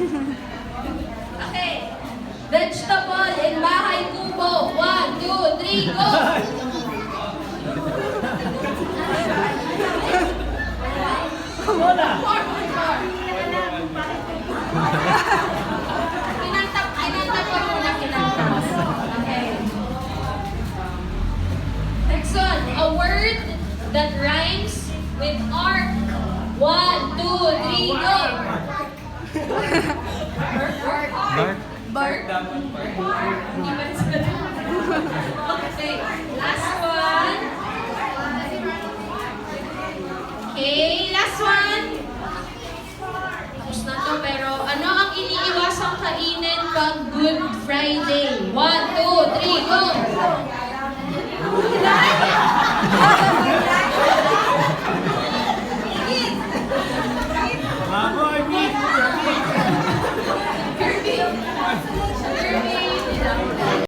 Okay. Vegetable in bahay kubo. 1, 2, 3, go! Wala. 4. Kinantap ko muna, kinantap. Okay. Next one. A word that rhymes with arc. 1, 2, 3, go! Bark. Okay, last one. Okay, last one. Tapos na to, pero ano ang iniiwasang kainin pag Good Friday? 1,